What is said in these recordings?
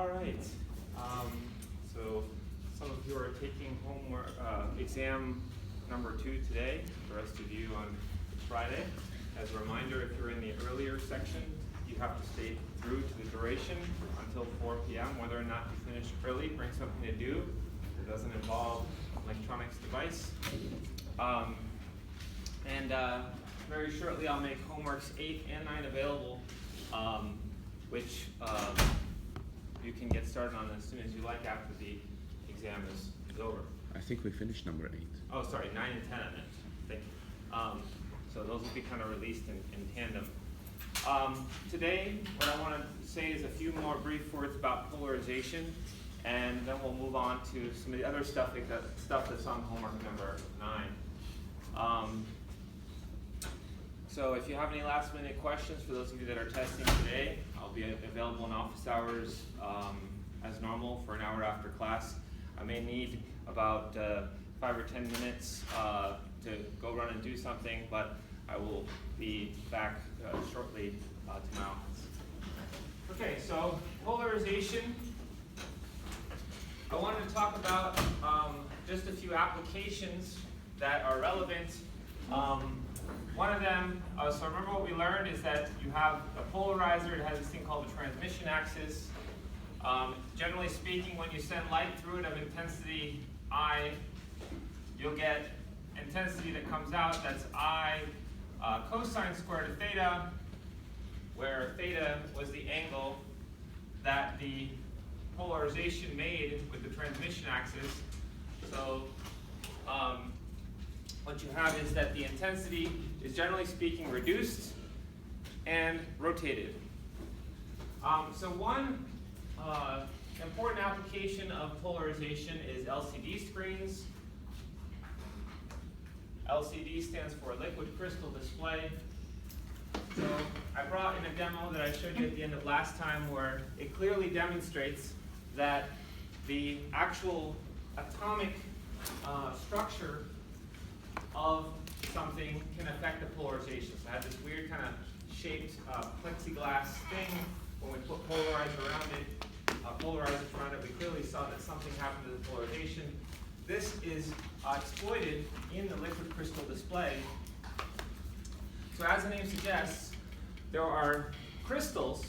All right. So some of you are taking homework exam number 2 today. The rest of you on Friday. As a reminder, if you're in the earlier section, you have to stay through to the duration until 4 p.m. Whether or not you finish early, bring something to do that doesn't involve electronics device. Very shortly I'll make homeworks 8 and 9 available, which you can get started on as soon as you like after the exam is over. I think we finished number 8. Oh, sorry, 9 and 10 I meant. Thank you. So those will be kind of released in tandem. Today, what I want to say is a few more brief words about polarization, and then we'll move on to some of the other stuff that's on homework number 9. So if you have any last minute questions, for those of you that are testing today, I'll be available in office hours as normal for an hour after class. I may need about 5 or 10 minutes to go run and do something, but I will be back shortly to my office. Okay, so polarization. I wanted to talk about just a few applications that are relevant. One of them, so remember what we learned is that you have a polarizer. It has this thing called the transmission axis. Generally speaking, when you send light through it of intensity I, you'll get intensity that comes out. That's I cosine squared of theta, where theta was the angle that the polarization made with the transmission axis. So what you have is that the intensity is generally speaking reduced and rotated. So one important application of polarization is LCD screens. LCD stands for liquid crystal display. So I brought in a demo that I showed you at the end of last time where it clearly demonstrates that the actual atomic structure of something can affect the polarization. So I had this weird kind of shaped plexiglass thing. When we put polarizers around it, we clearly saw that something happened to the polarization. This is exploited in the liquid crystal display. So as the name suggests, there are crystals,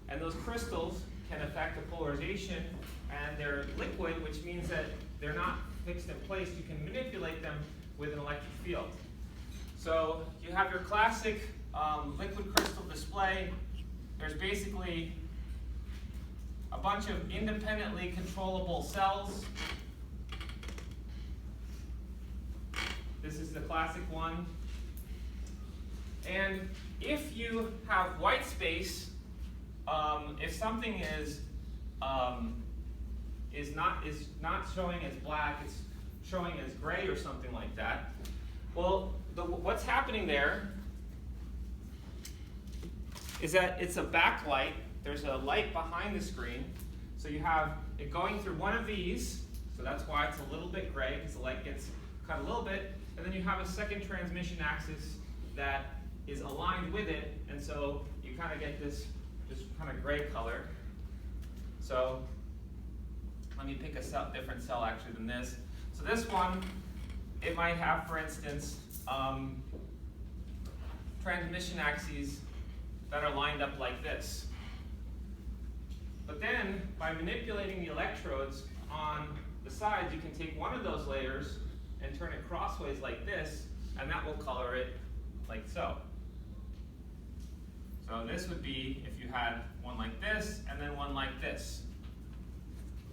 and those crystals can affect the polarization, and they're liquid, which means that they're not fixed in place. You can manipulate them with an electric field. So you have your classic liquid crystal display. There's basically a bunch of independently controllable cells. This is the classic one. And if you have white space, if something is not showing as black, it's showing as gray or something like that. Well, what's happening there is that it's a backlight. There's a light behind the screen. So you have it going through one of these. So that's why it's a little bit gray, because the light gets cut a little bit. And then you have a second transmission axis that is aligned with it. And so you kind of get this kind of gray color. So let me pick a different cell actually than this. So this one, it might have, for instance, transmission axes that are lined up like this. But then, by manipulating the electrodes on the sides, you can take one of those layers and turn it crossways like this, and that will color it like so. So this would be if you had one like this, and then one like this.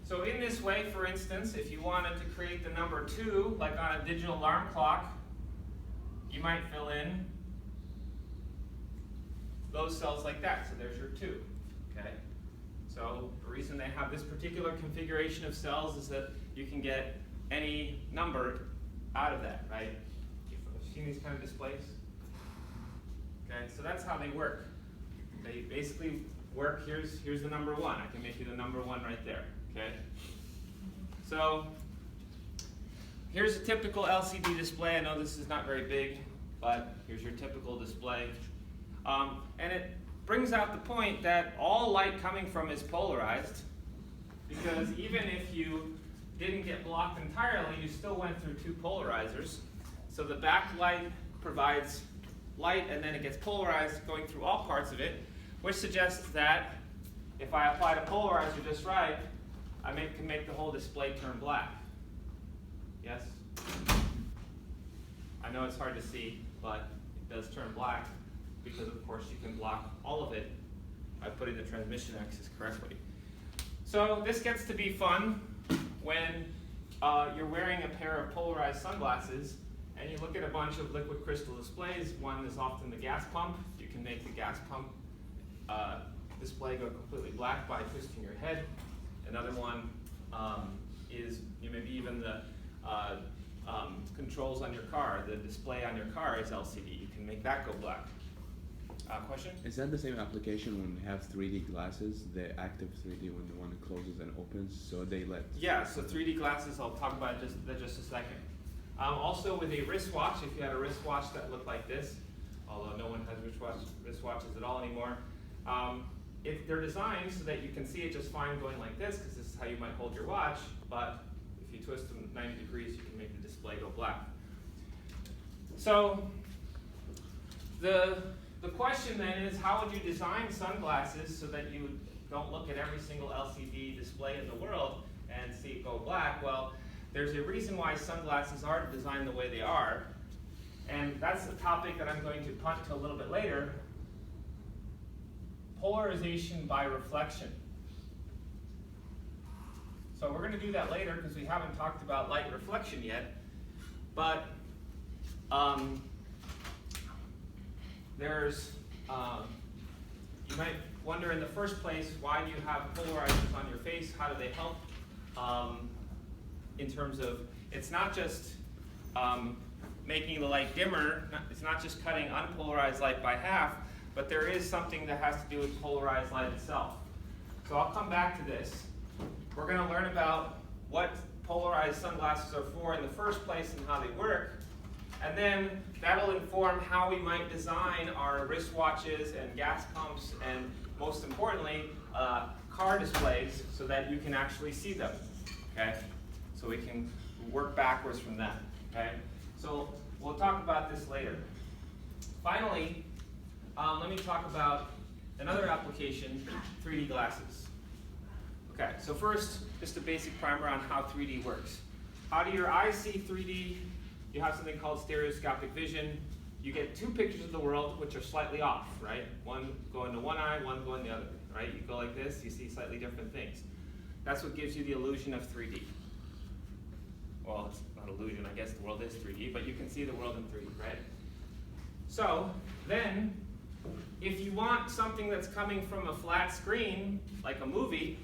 So in this way, for instance, if you wanted to create the number 2, like on a digital alarm clock, you might fill in those cells like that. So there's your 2. Okay? So the reason they have this particular configuration of cells is that you can get any number out of that, right? You've seen these kind of displays? Okay, so that's how they work. They basically work, here's the number 1. I can make you the number 1 right there. Okay? So here's a typical LCD display. I know this is not very big, but here's your typical display. And it brings out the point that all light coming from is polarized. because even if you didn't get blocked entirely, you still went through two polarizers. So the backlight provides light and then it gets polarized going through all parts of it, which suggests that if I apply the polarizer just right, I can make the whole display turn black. Yes? I know it's hard to see, but it does turn black because of course you can block all of it by putting the transmission axis correctly. So this gets to be fun when you're wearing a pair of polarized sunglasses and you look at a bunch of liquid crystal displays. One is often the gas pump. You can make the gas pump display go completely black by twisting your head. Another one is maybe even the controls on your car. The display on your car is LCD. You can make that go black. Question? Is that the same application when we have 3D glasses, the active 3D when the one closes and opens, so they let... Yeah, so 3D glasses, I'll talk about it just a second. Also with a wristwatch, if you had a wristwatch that looked like this, although no one has wristwatches at all anymore, they're designed so that you can see it just fine going like this, because this is how you might hold your watch, but if you twist them 90 degrees, you can make the display go black. So the question then is, how would you design sunglasses so that you don't look at every single LCD display in the world and see it go black? Well, there's a reason why sunglasses are designed the way they are, and that's the topic that I'm going to punt to a little bit later. Polarization by reflection. So we're going to do that later because we haven't talked about light reflection yet, but you might wonder in the first place, why do you have polarizers on your face? How do they help? In terms of, it's not just making the light dimmer, it's not just cutting unpolarized light by half, but there is something that has to do with polarized light itself. So I'll come back to this. We're going to learn about what polarized sunglasses are for in the first place and how they work. And then that'll inform how we might design our wristwatches and gas pumps and, most importantly, car displays so that you can actually see them. Okay? So we can work backwards from that. Okay? So we'll talk about this later. Finally, let me talk about another application, 3D glasses. Okay, so first, just a basic primer on how 3D works. How do your eyes see 3D? You have something called stereoscopic vision. You get two pictures of the world which are slightly off, right? One going to one eye, one going the other, right? You go like this, you see slightly different things. That's what gives you the illusion of 3D. Well, it's not illusion, I guess the world is 3D, but you can see the world in 3D, right? So then, if you want something that's coming from a flat screen, like a movie,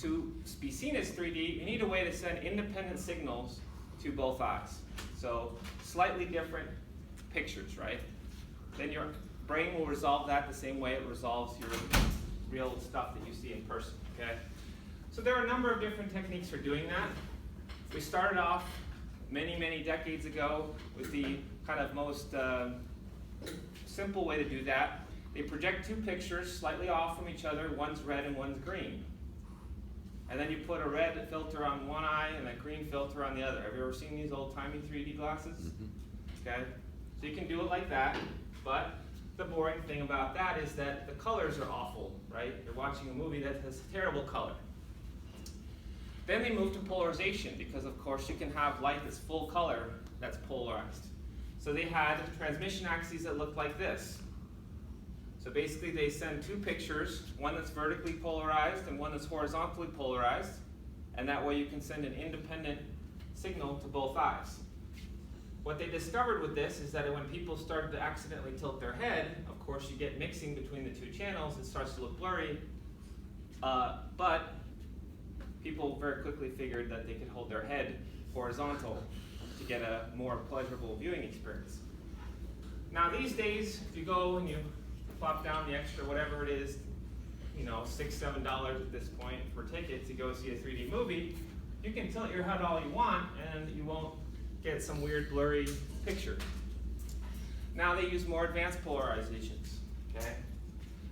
to be seen as 3D, you need a way to send independent signals to both eyes. So slightly different pictures, right? Then your brain will resolve that the same way it resolves your real stuff that you see in person, okay? So there are a number of different techniques for doing that. We started off many, many decades ago with the kind of most simple way to do that. They project two pictures slightly off from each other, one's red and one's green. And then you put a red filter on one eye and a green filter on the other. Have you ever seen these old-timey 3D glasses? Mm-hmm. Okay, so you can do it like that, but the boring thing about that is that the colors are awful, right? You're watching a movie that has terrible color. Then they moved to polarization because, of course, you can have light that's full color that's polarized. So they had transmission axes that looked like this. So basically they send two pictures, one that's vertically polarized and one that's horizontally polarized, and that way you can send an independent signal to both eyes. What they discovered with this is that when people started to accidentally tilt their head, of course you get mixing between the two channels, it starts to look blurry, but people very quickly figured that they could hold their head horizontal to get a more pleasurable viewing experience. Now these days, if you go and you plop down the extra whatever it is, $6, $7 at this point for tickets to go see a 3D movie, you can tilt your head all you want and you won't get some weird blurry picture. Now they use more advanced polarizations, okay?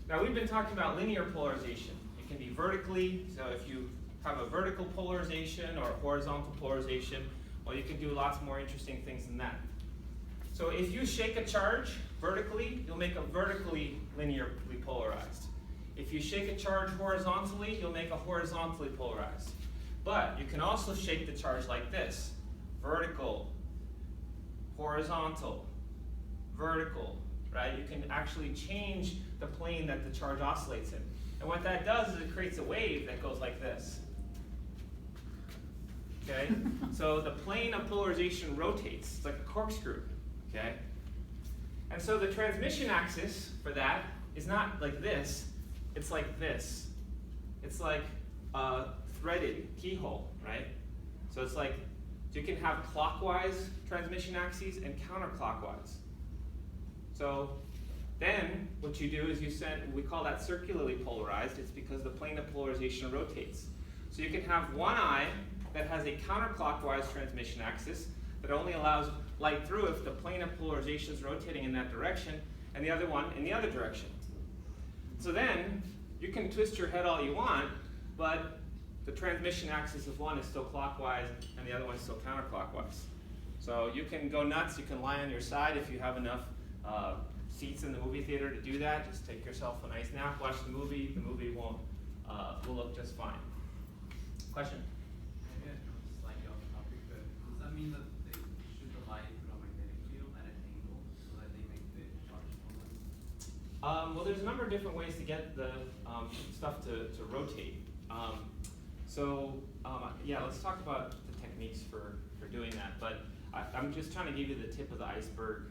Now we've been talking about linear polarization. It can be vertically, so if you have a vertical polarization or a horizontal polarization. Well, you can do lots more interesting things than that. So if you shake a charge vertically, you'll make it vertically linearly polarized. If you shake a charge horizontally, you'll make a horizontally polarized. But you can also shake the charge like this: vertical, horizontal, vertical, right? You can actually change the plane that the charge oscillates in. And what that does is it creates a wave that goes like this. Okay? So the plane of polarization rotates. It's like a corkscrew. Okay? And so the transmission axis for that is not like this, it's like this. It's like a threaded keyhole, right? So it's like, you can have clockwise transmission axes and counterclockwise. So then what you do is you send, we call that circularly polarized. It's because the plane of polarization rotates. So you can have one eye that has a counterclockwise transmission axis that only allows light through if the plane of polarization is rotating in that direction, and the other one in the other direction. So then you can twist your head all you want, but the transmission axis of one is still clockwise and the other one is still counterclockwise. So you can go nuts, you can lie on your side if you have enough seats in the movie theater to do that. Just take yourself a nice nap, watch the movie will look just fine. Question? Maybe I know it's slightly off topic, but does that mean that they shoot the light through a magnetic field at an angle so that they make the charge moment? Well, there's a number of different ways to get the stuff to rotate. Yeah, let's talk about the techniques for doing that. But I'm just trying to give you the tip of the iceberg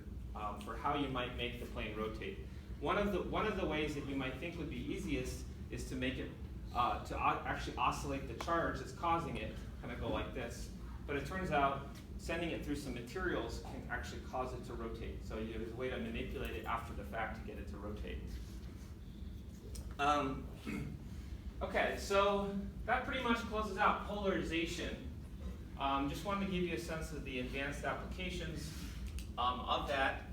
for how you might make the plane rotate. One of the ways that you might think would be easiest is to make it actually oscillate the charge that's causing it, kind of go like this. But it turns out sending it through some materials can actually cause it to rotate. So there's a way to manipulate it after the fact to get it to rotate. Okay, so that pretty much closes out polarization. Just wanted to give you a sense of the advanced applications of that.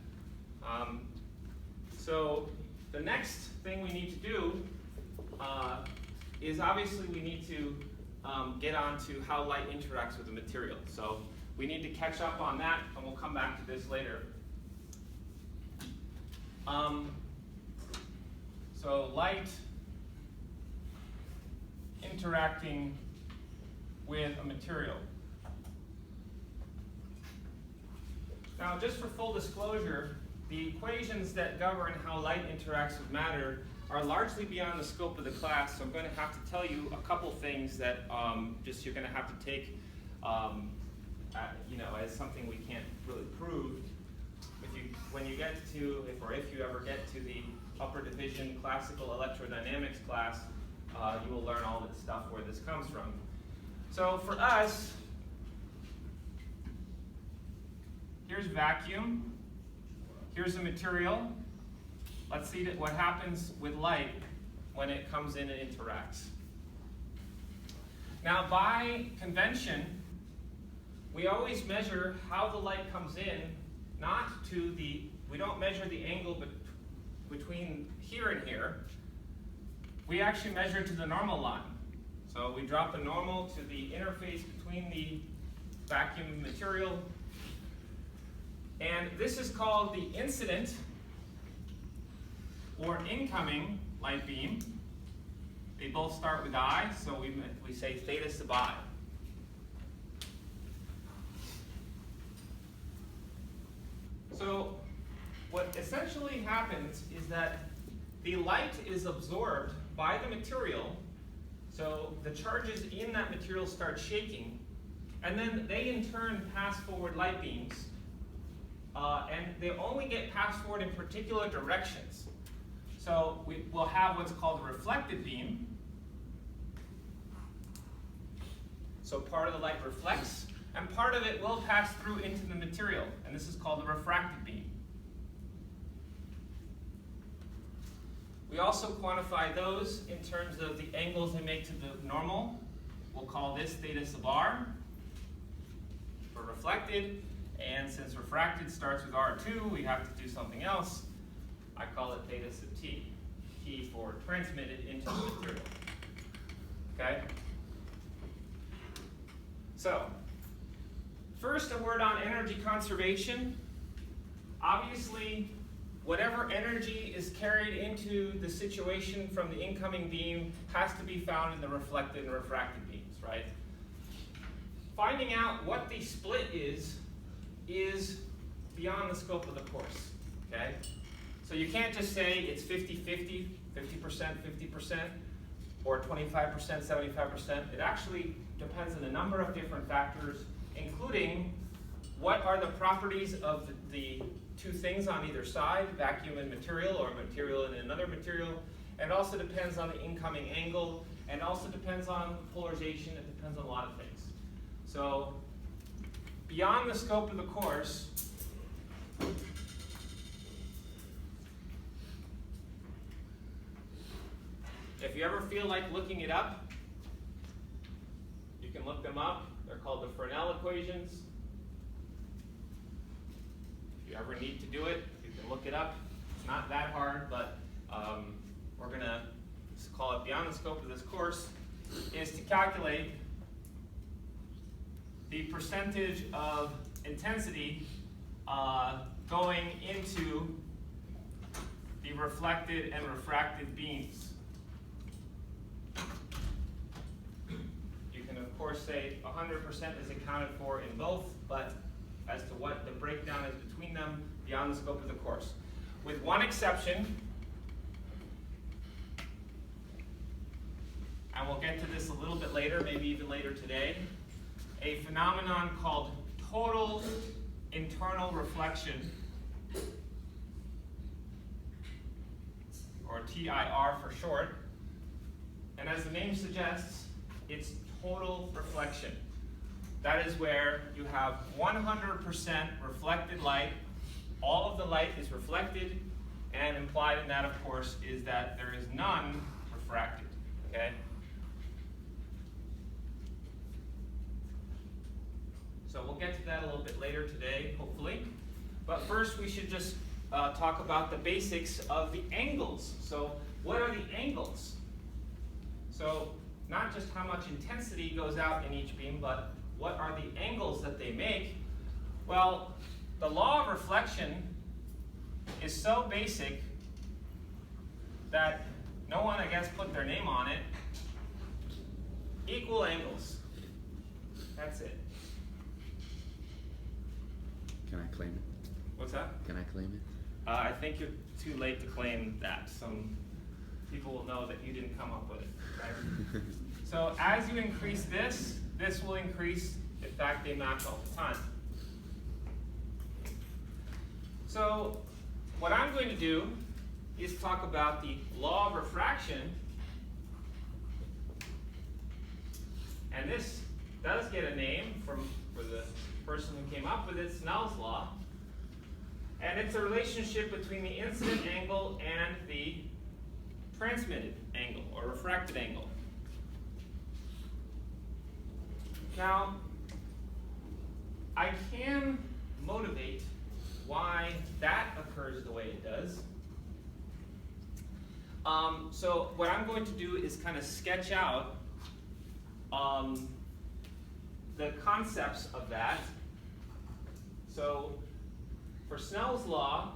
So the next thing we need to do is obviously we need to get on to how light interacts with the material. So we need to catch up on that, and we'll come back to this later. So light interacting with a material. Now, just for full disclosure, the equations that govern how light interacts with matter are largely beyond the scope of the class, so I'm going to have to tell you a couple things that you're going to have to take as something we can't really prove. When you get to, if you ever get to the upper division classical electrodynamics class, you will learn all this stuff where this comes from. So for us, here's vacuum, here's a material. Let's see what happens with light when it comes in and interacts. Now, by convention, we always measure how the light comes in, we don't measure the angle between here and here. We actually measure to the normal line. So we drop the normal to the interface between the vacuum material. And this is called the incident or incoming light beam. They both start with I, so we say theta sub I. So what essentially happens is that the light is absorbed by the material, so the charges in that material start shaking, and then they in turn pass forward light beams, and they only get passed forward in particular directions. So we will have what's called a reflected beam. So part of the light reflects, and part of it will pass through into the material, and this is called the refracted beam. We also quantify those in terms of the angles they make to the normal. We'll call this theta sub r for reflected, and since refracted starts with R2, we have to do something else. I call it theta sub t, t for transmitted into the material. Okay? So, first a word on energy conservation. Obviously, whatever energy is carried into the situation from the incoming beam has to be found in the reflected and refracted beams, right? Finding out what the split is beyond the scope of the course, okay? So you can't just say it's 50-50, 50%, 50%, or 25%, 75%. It actually depends on a number of different factors, including what are the properties of the two things on either side, vacuum and material, or material and another material. And also depends on the incoming angle, and also depends on polarization. It depends on a lot of things. So beyond the scope of the course, if you ever feel like looking it up, you can look them up. They're called the Fresnel equations. If you ever need to do it, you can look it up. It's not that hard, but we're going to call it beyond the scope of this course, is to calculate the percentage of intensity going into the reflected and refracted beams. You can of course say 100% is accounted for in both, but as to what the breakdown is between them, beyond the scope of the course. With one exception, and we'll get to this a little bit later, maybe even later today, a phenomenon called total internal reflection, or TIR for short. And as the name suggests, it's total reflection. That is where you have 100% reflected light. All of the light is reflected, and implied in that, of course, is that there is none refracted. Okay? So we'll get to that a little bit later today, hopefully. But first, we should just talk about the basics of the angles. So what are the angles? So not just how much intensity goes out in each beam, but what are the angles that they make? Well, the law of reflection is so basic that no one, I guess, put their name on it. Equal angles. That's it. Can I claim it? What's that? Can I claim it? I think you're too late to claim that. Some people will know that you didn't come up with it, right? So as you increase this, this will increase. In fact, they match all the time. So what I'm going to do is talk about the law of refraction. And this does get a name for the person who came up with it, Snell's law. And it's a relationship between the incident angle and the transmitted angle, or refracted angle. Now, I can motivate why that occurs the way it does. So what I'm going to do is kind of sketch out the concepts of that. So for Snell's law,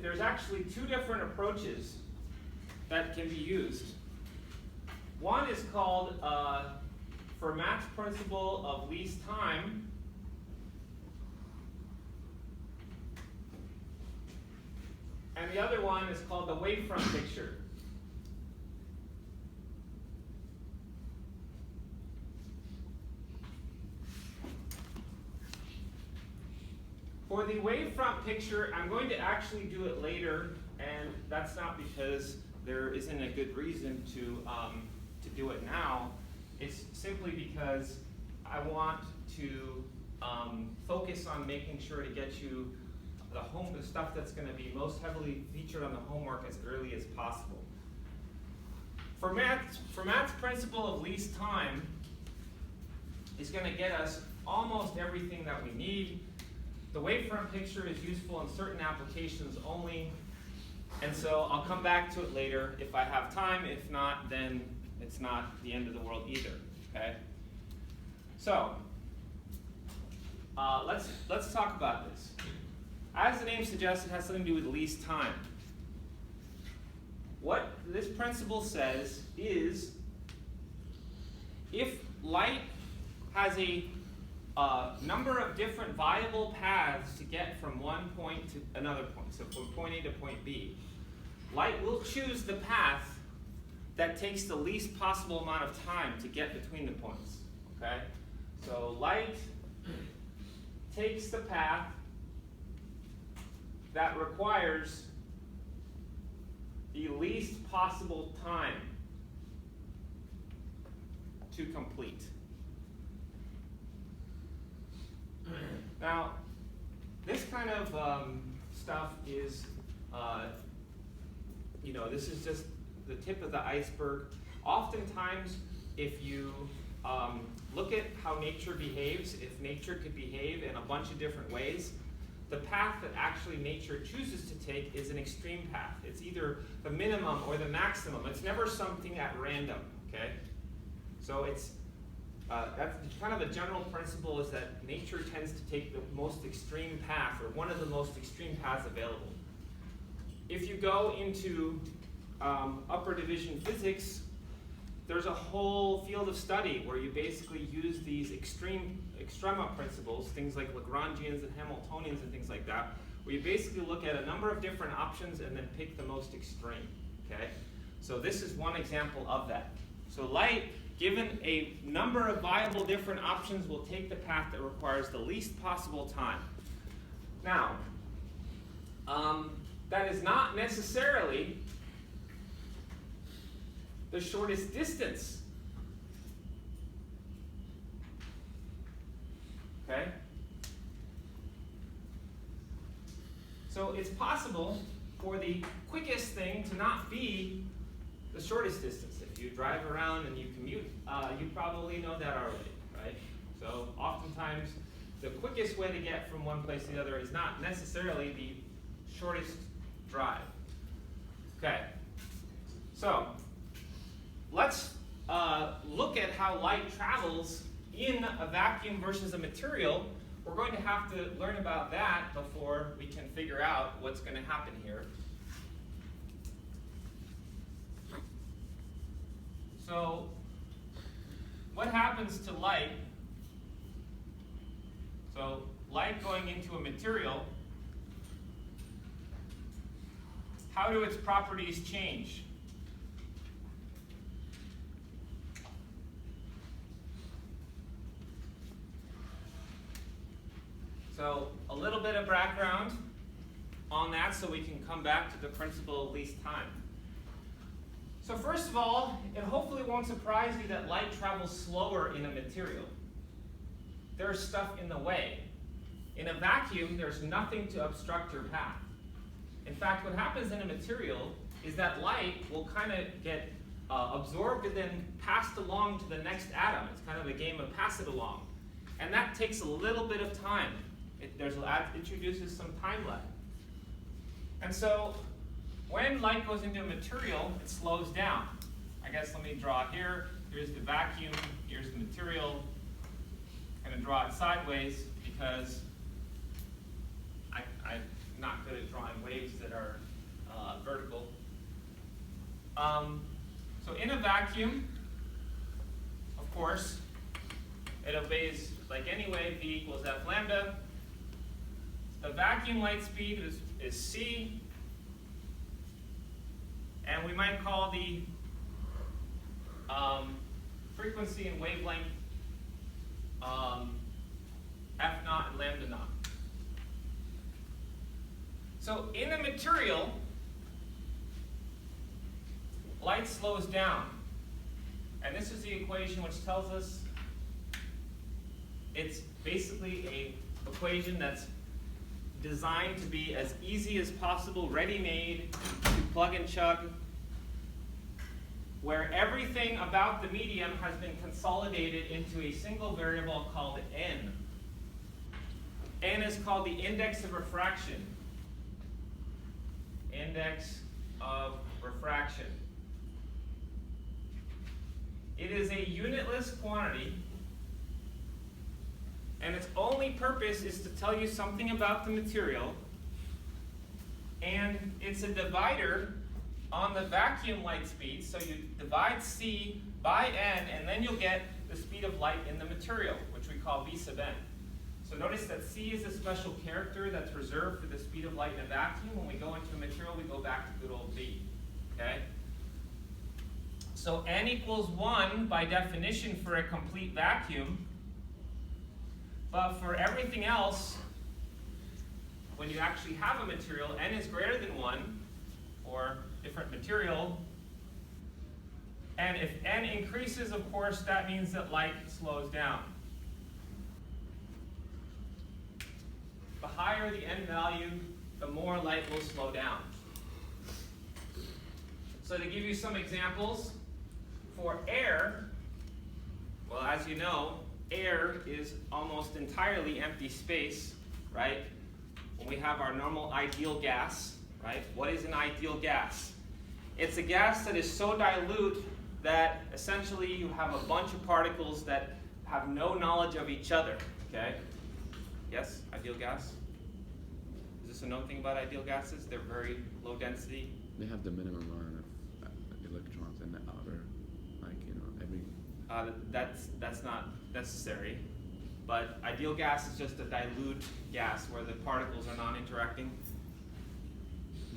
there's actually two different approaches that can be used. One is called Fermat's principle of least time. And the other one is called the wavefront picture. For the wavefront picture, I'm going to actually do it later, and that's not because there isn't a good reason to do it now. It's simply because I want to focus on making sure to get you the stuff that's going to be most heavily featured on the homework as early as possible. Fermat's principle of least time is going to get us almost everything that we need. The wavefront picture is useful in certain applications only, and so I'll come back to it later if I have time. If not, then it's not the end of the world either, okay? So, let's talk about this. As the name suggests, it has something to do with least time. What this principle says is, if light has a number of different viable paths to get from one point to another point, so from point A to point B, light will choose the path that takes the least possible amount of time to get between the points, okay? So light takes the path that requires the least possible time to complete. Now, this kind of stuff is, this is just the tip of the iceberg. Oftentimes, if you look at how nature behaves, if nature could behave in a bunch of different ways, the path that actually nature chooses to take is an extreme path. It's either the minimum or the maximum. It's never something at random, okay? So it's, that's kind of a general principle, is that nature tends to take the most extreme path, or one of the most extreme paths available. If you go into upper division physics, there's a whole field of study where you basically use these extrema principles, things like Lagrangians and Hamiltonians and things like that, where you basically look at a number of different options and then pick the most extreme, okay? So this is one example of that. So light, given a number of viable different options, will take the path that requires the least possible time. Now, that is not necessarily the shortest distance. Okay? So it's possible for the quickest thing to not be the shortest distance. If you drive around and you commute, you probably know that already, right? So oftentimes, the quickest way to get from one place to the other is not necessarily the shortest drive. Okay, so let's look at how light travels in a vacuum versus a material. We're going to have to learn about that before we can figure out what's going to happen here. So, what happens to light? So, light going into a material, how do its properties change? So, a little bit of background on that so we can come back to the principle of least time. So first of all, it hopefully won't surprise you that light travels slower in a material. There's stuff in the way. In a vacuum, there's nothing to obstruct your path. In fact, what happens in a material is that light will kind of get absorbed and then passed along to the next atom. It's kind of a game of pass it along. And that takes a little bit of time. It introduces some time lag. And so, when light goes into a material, it slows down. I guess let me draw here. Here's the vacuum, here's the material. I'm going to draw it sideways because I'm not good at drawing waves that are vertical. So in a vacuum, of course, it obeys like any wave, v equals f lambda. The vacuum light speed is c. And we might call the frequency and wavelength f naught and lambda naught. So in a material, light slows down. And this is the equation which tells us it's basically an equation that's designed to be as easy as possible, ready-made, to plug and chug, where everything about the medium has been consolidated into a single variable called n. N is called the index of refraction. Index of refraction. It is a unitless quantity, and its only purpose is to tell you something about the material, and it's a divider on the vacuum light speed, so you divide C by n, and then you'll get the speed of light in the material, which we call v sub n. So notice that C is a special character that's reserved for the speed of light in a vacuum. When we go into a material, we go back to good old V, okay? So n equals 1 by definition for a complete vacuum, but for everything else, when you actually have a material, n is greater than 1 for different material. And if n increases, of course, that means that light slows down. The higher the n value, the more light will slow down. So to give you some examples, for air, well, as you know, air is almost entirely empty space, right? When we have our normal ideal gas, right? What is an ideal gas? It's a gas that is so dilute that essentially you have a bunch of particles that have no knowledge of each other, okay? Yes, ideal gas? Is this a known thing about ideal gases? They're very low density. They have the minimum amount of electrons in the outer, like, you know, every. That's not necessary, but ideal gas is just a dilute gas where the particles are non-interacting.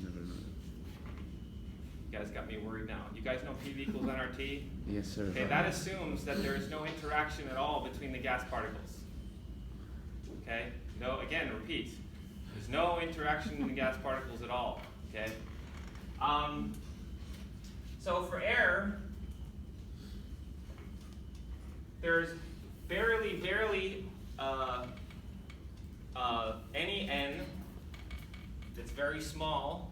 Never know. You guys got me worried now. You guys know PV equals nRT? Yes, sir. Okay, that assumes that there is no interaction at all between the gas particles. Okay? No, again, repeat. There's no interaction in the gas particles at all. Okay? So for air, there's barely any n that's very small.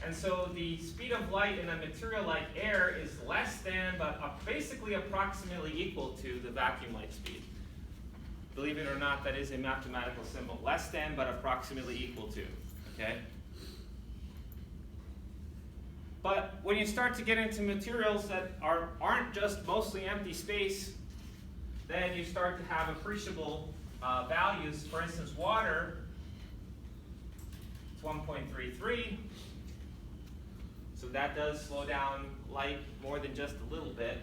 And so the speed of light in a material like air is less than, but basically approximately equal to the vacuum light speed. Believe it or not, that is a mathematical symbol. Less than, but approximately equal to, okay? But when you start to get into materials that aren't just mostly empty space, then you start to have appreciable values. For instance, water, it's 1.33. So that does slow down light more than just a little bit,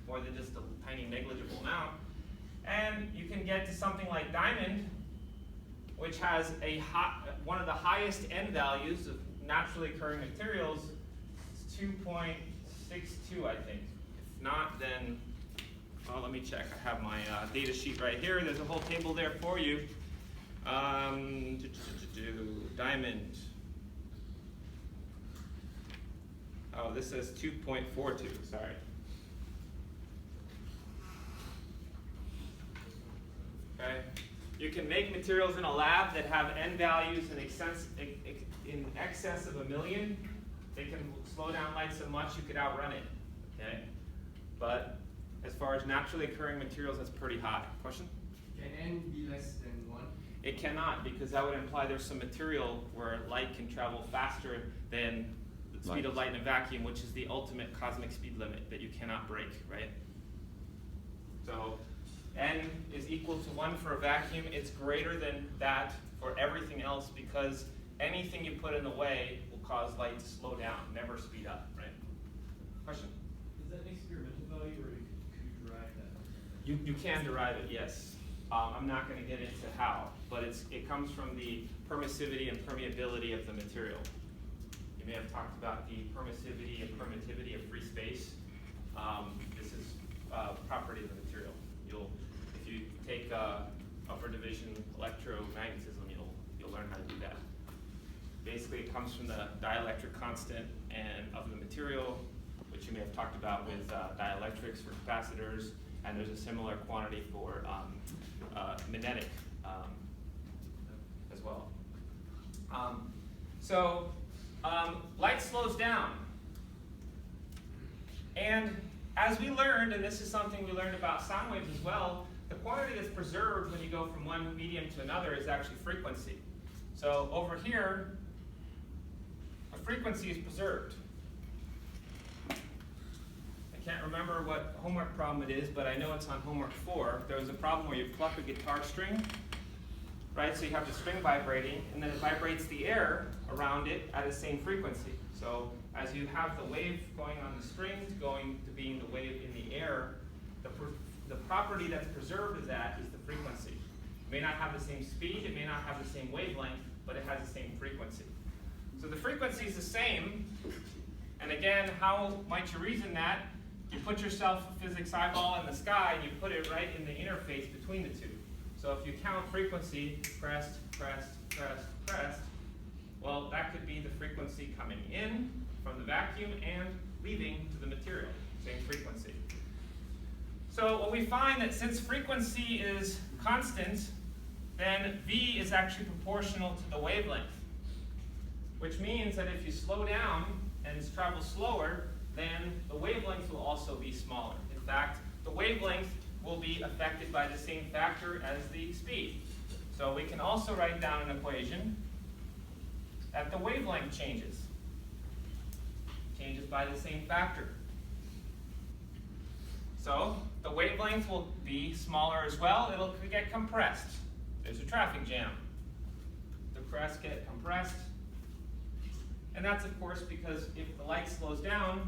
more than just a tiny negligible amount. And you can get to something like diamond, which has one of the highest N values of naturally occurring materials. It's 2.62, I think. If not, then, well, let me check. I have my data sheet right here. There's a whole table there for you. Diamond. Oh, this says 2.42, sorry. Okay. You can make materials in a lab that have N values in excess of 1 million. They can slow down light so much you could outrun it. Okay. But as far as naturally occurring materials, that's pretty high. Question? Can N be less than 1? It cannot, because that would imply there's some material where light can travel faster than the speed of light in a vacuum, which is the ultimate cosmic speed limit that you cannot break, right? So N is equal to 1 for a vacuum. It's greater than that for everything else, because anything you put in the way will cause light to slow down, never speed up, right? Question? Is that an experimental value, or could you derive that? You can derive it, yes. I'm not going to get into how, but it comes from the permissivity and permeability of the material. You may have talked about the permissivity and permittivity of free space. This is a property of the material. If you take upper division electromagnetism, you'll learn how to do that. Basically, it comes from the dielectric constant of the material, which you may have talked about with dielectrics for capacitors, and there's a similar quantity for magnetic as well. Light slows down. And as we learned, and this is something we learned about sound waves as well, the quantity that's preserved when you go from one medium to another is actually frequency. So over here, a frequency is preserved. I can't remember what homework problem it is, but I know it's on homework 4. There was a problem where you pluck a guitar string, right? So you have the string vibrating, and then it vibrates the air around it at the same frequency. So as you have the wave going on the strings going to being the wave in the air, the property that's preserved of that is the frequency. It may not have the same speed, it may not have the same wavelength, but it has the same frequency. So the frequency is the same, and again, how might you reason that? You put yourself a physics eyeball in the sky and you put it right in the interface between the two. So if you count frequency, crest, crest, crest, crest, well, that could be the frequency coming in from the vacuum and leaving to the material, same frequency. So what we find that since frequency is constant, then V is actually proportional to the wavelength, which means that if you slow down and travel slower, then the wavelength will also be smaller. In fact, the wavelength will be affected by the same factor as the speed. So we can also write down an equation that the wavelength changes by the same factor. So the wavelength will be smaller as well. It'll get compressed. There's a traffic jam. The crests get compressed. And that's, of course, because if the light slows down,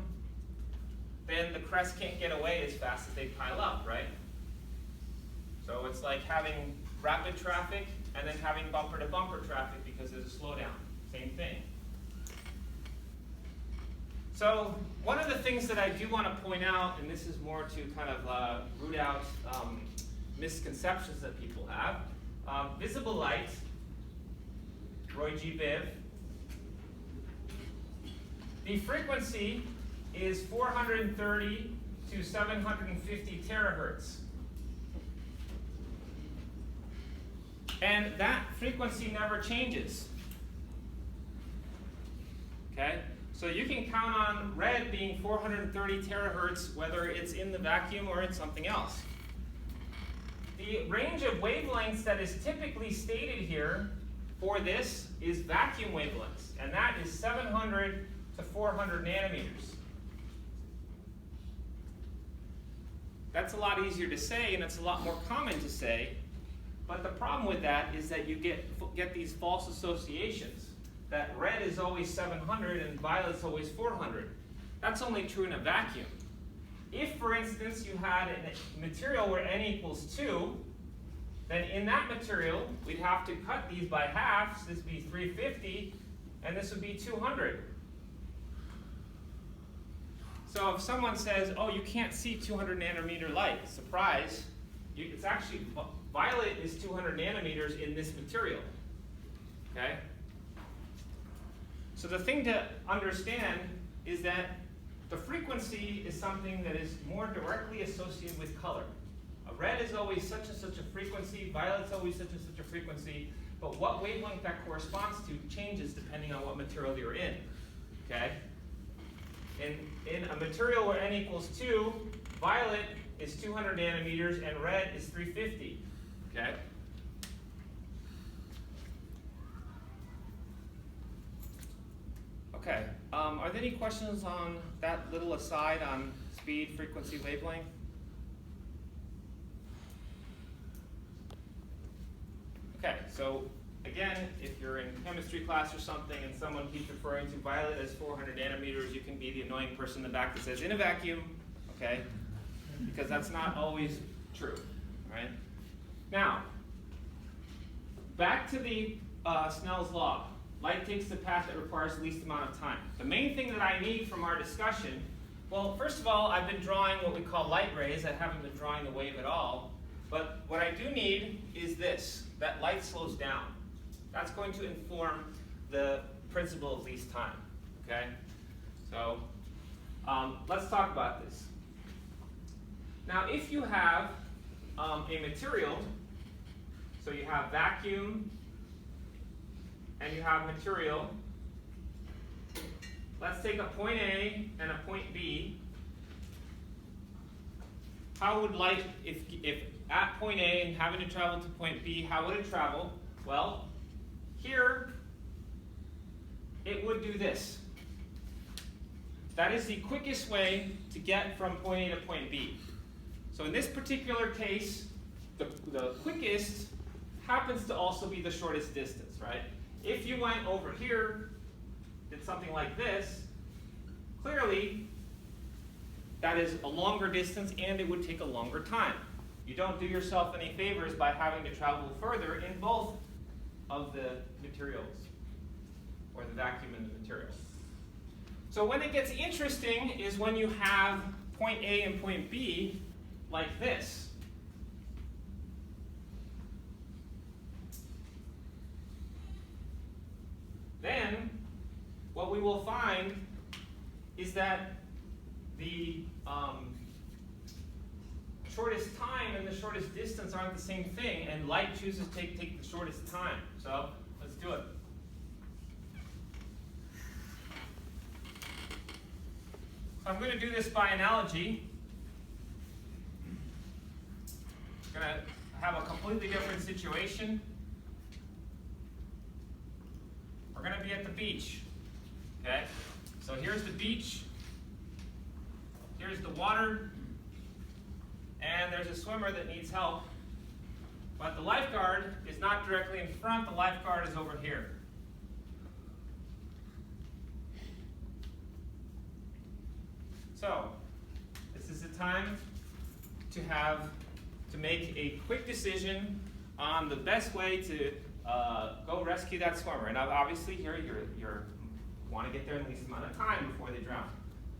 then the crests can't get away as fast as they pile up, right? So it's like having rapid traffic and then having bumper-to-bumper traffic because there's a slowdown. Same thing. So one of the things that I do want to point out, and this is more to kind of root out misconceptions that people have, visible light, Roy G. Biv, the frequency is 430 to 750 terahertz. And that frequency never changes. Okay? So you can count on red being 430 terahertz whether it's in the vacuum or in something else. The range of wavelengths that is typically stated here for this is vacuum wavelengths, and that is 700 to 400 nanometers. That's a lot easier to say, and it's a lot more common to say, but the problem with that is that you get these false associations, that red is always 700 and violet's always 400. That's only true in a vacuum. If, for instance, you had a material where n equals 2, then in that material, we'd have to cut these by half, so this would be 350, and this would be 200. So if someone says, oh, you can't see 200 nanometer light, surprise, it's actually, violet is 200 nanometers in this material, okay? So the thing to understand is that the frequency is something that is more directly associated with color. A red is always such and such a frequency, violet's always such and such a frequency, but what wavelength that corresponds to changes depending on what material you're in, okay? In a material where n equals 2, violet is 200 nanometers and red is 350, okay? Okay, are there any questions on that little aside on speed, frequency, wavelength? Okay, so again, if you're in chemistry class or something and someone keeps referring to violet as 400 nanometers, you can be the annoying person in the back that says in a vacuum, okay? Because that's not always true, right? Now, back to the Snell's law. Light takes the path that requires the least amount of time. The main thing that I need from our discussion, well, first of all, I've been drawing what we call light rays. I haven't been drawing the wave at all. But what I do need is this, that light slows down. That's going to inform the principle of least time, okay? So let's talk about this. Now, if you have a material, so you have vacuum, and you have material. Let's take a point A and a point B. How would light, if at point A and having to travel to point B, how would it travel? Well, here, it would do this. that is the quickest way to get from point A to point B. So in this particular case, the quickest happens to also be the shortest distance, right? If you went over here, did something like this, clearly that is a longer distance and it would take a longer time. You don't do yourself any favors by having to travel further in both of the materials, or the vacuum and the material. So when it gets interesting is when you have point A and point B like this. Then what we will find is that the shortest time and the shortest distance aren't the same thing, and light chooses to take the shortest time. So let's do it. So I'm going to do this by analogy. I'm going to have a completely different situation. We're going to be at the beach. Okay? So here's the beach. Here's the water. And there's a swimmer that needs help. But the lifeguard is not directly in front. The lifeguard is over here. So this is the time to make a quick decision on the best way to go rescue that swimmer. And obviously here you want to get there in the least amount of time before they drown.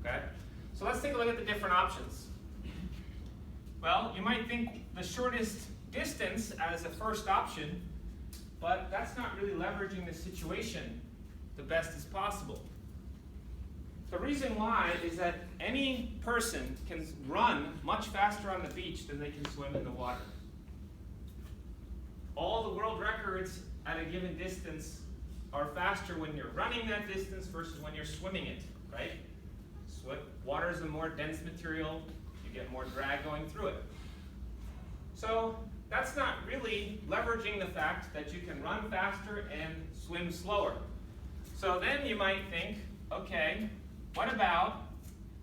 Okay? So let's take a look at the different options. Well, you might think the shortest distance as the first option, but that's not really leveraging the situation the best as possible. The reason why is that any person can run much faster on the beach than they can swim in the water. All the world records at a given distance are faster when you're running that distance versus when you're swimming it, right? Water is a more dense material. You get more drag going through it. So that's not really leveraging the fact that you can run faster and swim slower. So then you might think, okay, what about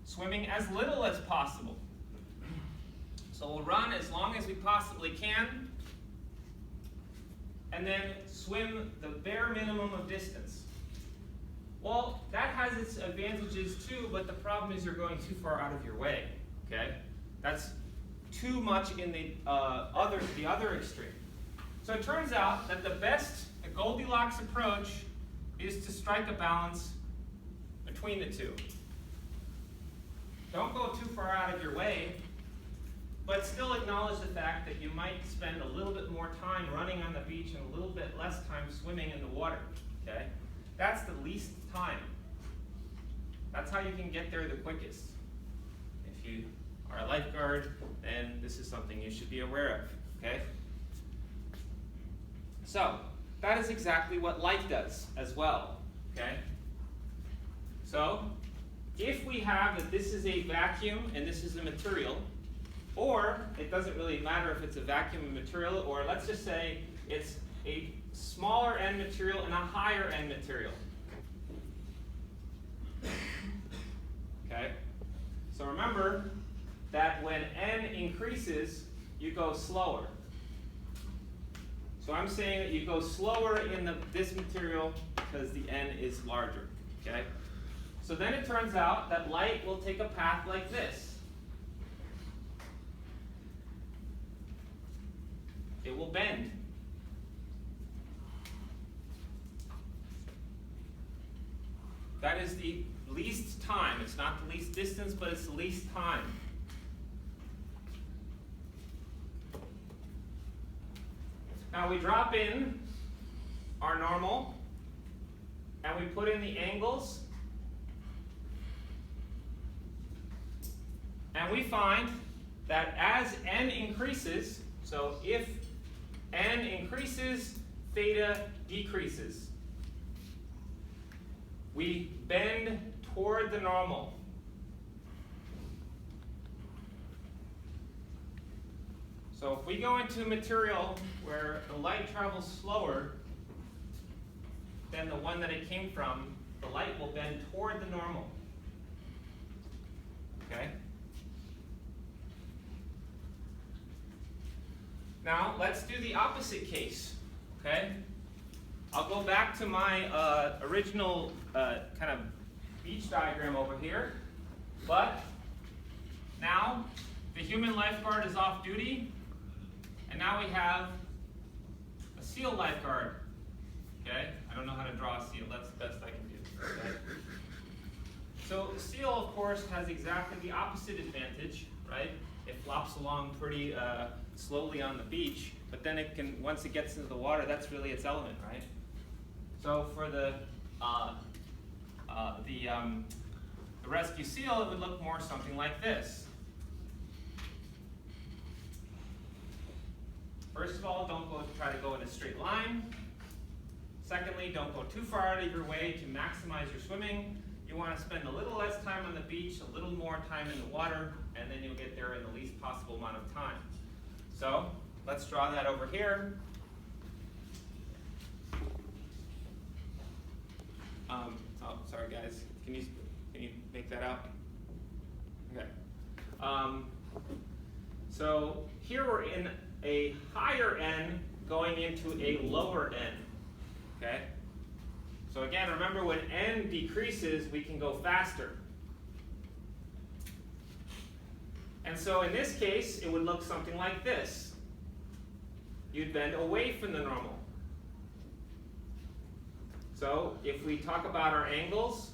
swimming as little as possible? So we'll run as long as we possibly can, and then swim the bare minimum of distance. Well, that has its advantages too, but the problem is you're going too far out of your way. Okay, that's too much in the other extreme. So it turns out that the Goldilocks approach is to strike a balance between the two. Don't go too far out of your way, but still acknowledge the fact that you might spend a little bit more time running on the beach and a little bit less time swimming in the water. Okay, that's the least time. That's how you can get there the quickest. If you are a lifeguard, then this is something you should be aware of, okay? So, that is exactly what light does as well, okay? So, if we have that this is a vacuum and this is a material, or it doesn't really matter if it's a vacuum and material, or let's just say it's a smaller end material and a higher end material. Okay? So remember that when n increases, you go slower. So I'm saying that you go slower in this material because the n is larger. Okay? So then it turns out that light will take a path like this. It will bend. That is the least time. It's not the least distance, but it's the least time. Now we drop in our normal, and we put in the angles, and we find that as n increases, so if n increases, theta decreases. We bend toward the normal. So if we go into a material where the light travels slower than the one that it came from, the light will bend toward the normal. Okay? Now, let's do the opposite case. Okay? I'll go back to my original kind of beach diagram over here, but now the human lifeguard is off duty, and now we have a SEAL lifeguard. Okay? I don't know how to draw a SEAL, that's the best I can do. Okay? So the SEAL, of course, has exactly the opposite advantage, right? It flops along pretty slowly on the beach, but then it can, once it gets into the water, that's really its element, right? So for the rescue SEAL, it would look more something like this. First of all, don't try to go in a straight line. Secondly, don't go too far out of your way to maximize your swimming. You want to spend a little less time on the beach, a little more time in the water, and then you'll get there in the least possible amount of time. So let's draw that over here. Oh, sorry guys. Can you make that out? Okay. So here we're in a higher N going into a lower N. Okay? So again, remember when N decreases, we can go faster. And so in this case, it would look something like this. You'd bend away from the normal. So if we talk about our angles,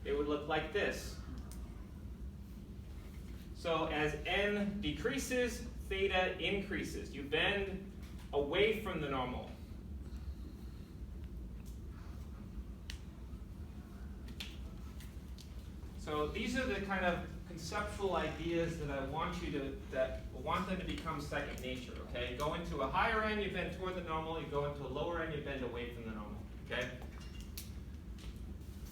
it would look like this. So as N decreases, theta increases. You bend away from the normal. So these are the kind of conceptual ideas that I want them to become second nature, okay? Go into a higher end, you bend toward the normal. You go into a lower end, you bend away from the normal, okay?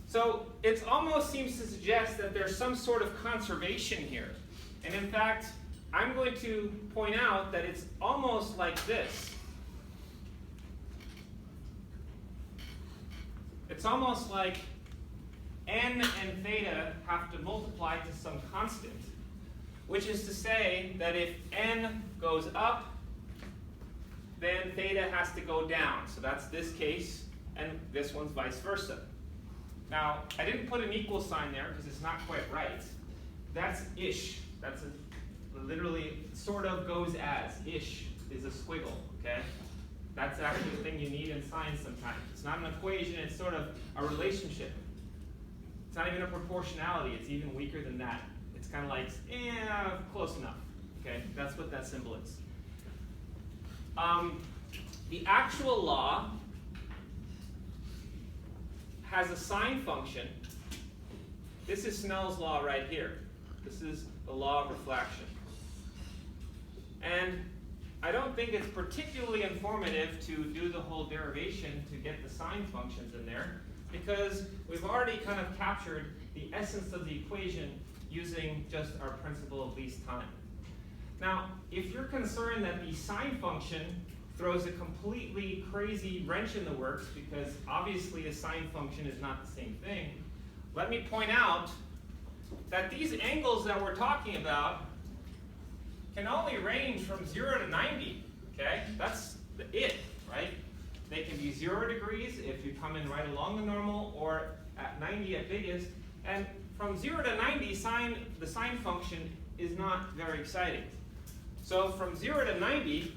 So it almost seems to suggest that there's some sort of conservation here. And in fact, I'm going to point out that it's almost like this. It's almost like N and theta have to multiply to some constant, which is to say that if N goes up, then theta has to go down. So that's this case, and this one's vice versa. Now, I didn't put an equal sign there because it's not quite right. That's ish. That's literally sort of goes as. Ish is a squiggle, okay? That's actually the thing you need in science sometimes. It's not an equation, it's sort of a relationship. It's not even a proportionality, it's even weaker than that. It's kind of like, close enough, okay? That's what that symbol is. The actual law has a sine function. This is Snell's law right here. This is the law of reflection. And I don't think it's particularly informative to do the whole derivation to get the sine functions in there, because we've already kind of captured the essence of the equation using just our principle of least time. Now, if you're concerned that the sine function throws a completely crazy wrench in the works, because obviously a sine function is not the same thing, let me point out that these angles that we're talking about can only range from 0 to 90, okay? That's it, right? They can be 0 degrees if you come in right along the normal, or at 90 at biggest. And from 0 to 90, the sine function is not very exciting. So from 0 to 90,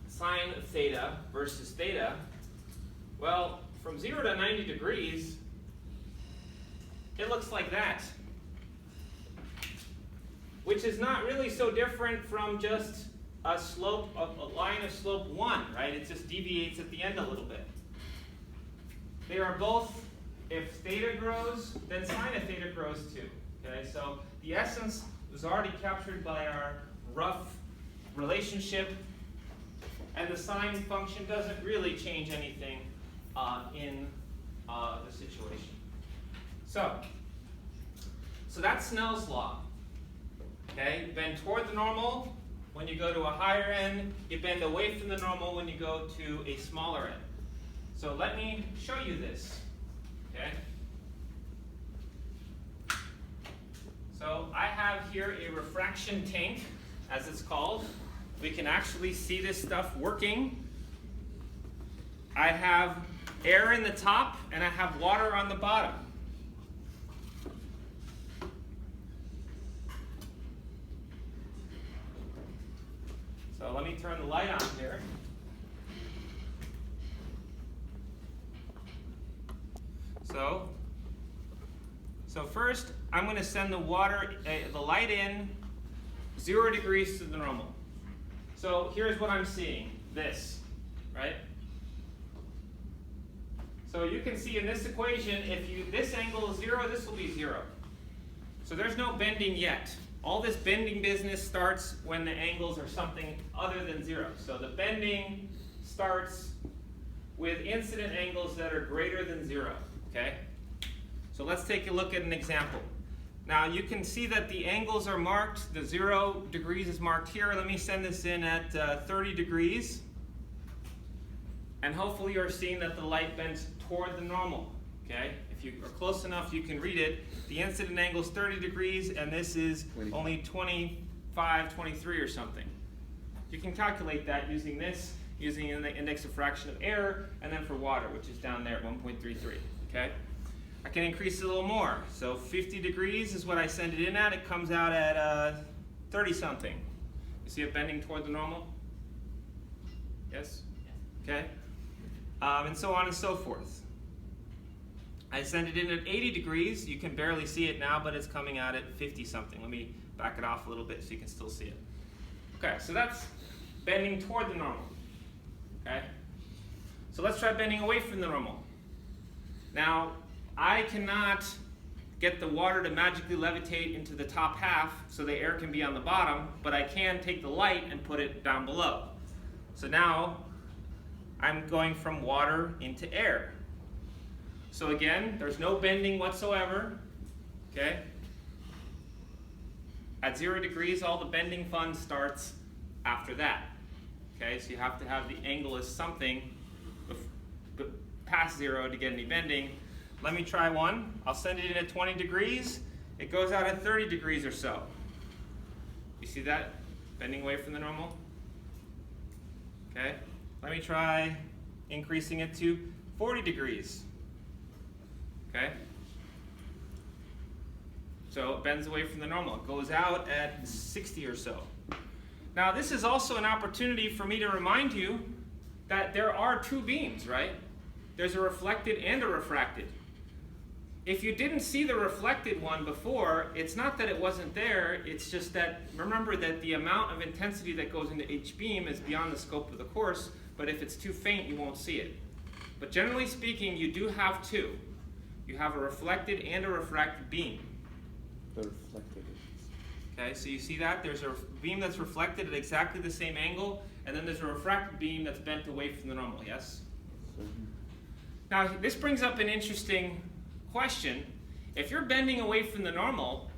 sine theta versus theta, well, from 0 to 90 degrees, it looks like that, which is not really so different from just a slope, a line of slope 1, right? It just deviates at the end a little bit. They are both, if theta grows, then sine of theta grows too, okay? So the essence was already captured by our rough relationship, and the sine function doesn't really change anything in the situation. So that's Snell's law. Okay, bend toward the normal when you go to a higher end. You bend away from the normal when you go to a smaller end. So let me show you this. Okay. So I have here a refraction tank, as it's called. We can actually see this stuff working. I have air in the top and I have water on the bottom. So let me turn the light on here. So first, I'm going to send the light in 0 degrees to the normal. So here's what I'm seeing, this, right? So you can see in this equation, if this angle is 0, this will be 0. So there's no bending yet. All this bending business starts when the angles are something other than 0. So the bending starts with incident angles that are greater than 0, okay? So let's take a look at an example. Now you can see that the angles are marked, the 0 degrees is marked here. Let me send this in at 30 degrees. And hopefully you're seeing that the light bends toward the normal, okay? If you are close enough, you can read it. The incident angle is 30 degrees, and this is 25. only 25, 23 or something. You can calculate that using this, using the index of fraction of error, and then for water, which is down there at 1.33, okay? I can increase it a little more. So 50 degrees is what I send it in at. It comes out at 30 something. You see it bending toward the normal? Yes? Okay? And so on and so forth. I send it in at 80 degrees. You can barely see it now, but it's coming out at 50 something. Let me back it off a little bit so you can still see it. Okay, so that's bending toward the normal. Okay? So let's try bending away from the normal. Now, I cannot get the water to magically levitate into the top half so the air can be on the bottom, but I can take the light and put it down below. So now I'm going from water into air. So again, there's no bending whatsoever, okay? At 0 degrees, all the bending fun starts after that, okay? So you have to have the angle as something past 0 to get any bending. Let me try one. I'll send it in at 20 degrees. It goes out at 30 degrees or so. You see that? Bending away from the normal. Okay. Let me try increasing it to 40 degrees. Okay. So it bends away from the normal. It goes out at 60 or so. Now this is also an opportunity for me to remind you that there are two beams, right? There's a reflected and a refracted. If you didn't see the reflected one before, it's not that it wasn't there, it's just that, remember that the amount of intensity that goes into each beam is beyond the scope of the course, but if it's too faint, you won't see it. But generally speaking, you do have two. You have a reflected and a refracted beam. The reflected. Okay, so you see that? There's a beam that's reflected at exactly the same angle, and then there's a refracted beam that's bent away from the normal, yes? Now, this brings up an interesting question. If you're bending away from the normal,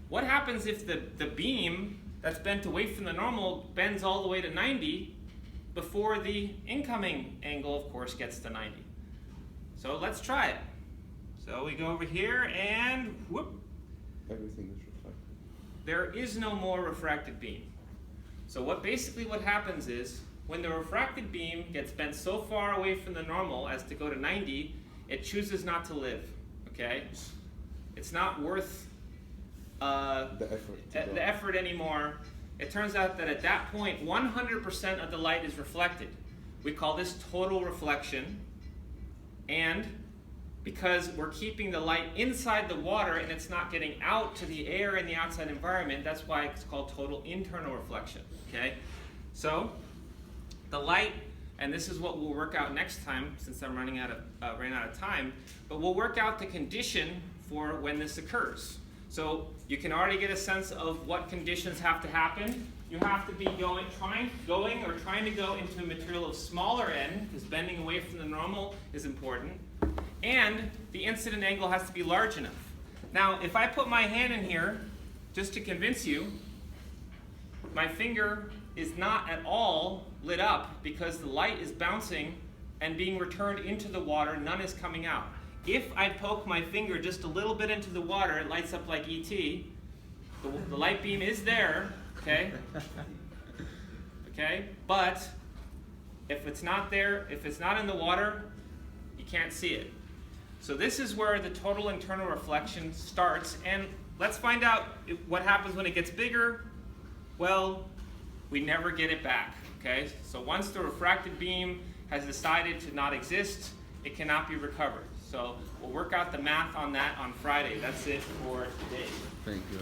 what happens if the beam that's bent away from the normal bends all the way to 90 before the incoming angle, of course, gets to 90? So let's try it. So we go over here and whoop. Everything is reflected. There is no more refracted beam. So what happens is, when the refracted beam gets bent so far away from the normal as to go to 90, it chooses not to live, okay? It's not worth the effort anymore. It turns out that at that point, 100% of the light is reflected. We call this total reflection. And because we're keeping the light inside the water and it's not getting out to the air in the outside environment, that's why it's called total internal reflection, okay? So the light, and this is what we'll work out next time since I'm running out of time, but we'll work out the condition for when this occurs. So you can already get a sense of what conditions have to happen. You have to be trying to go into a material of smaller n, because bending away from the normal is important, and the incident angle has to be large enough. Now, if I put my hand in here, just to convince you, my finger is not at all lit up because the light is bouncing and being returned into the water, none is coming out. If I poke my finger just a little bit into the water, it lights up like ET, The light beam is there, okay? Okay, but if it's not there, if it's not in the water, you can't see it. So this is where the total internal reflection starts, and let's find out what happens when it gets bigger. Well, we never get it back, okay? So once the refracted beam has decided to not exist, it cannot be recovered. So we'll work out the math on that on Friday. That's it for today. Thank you.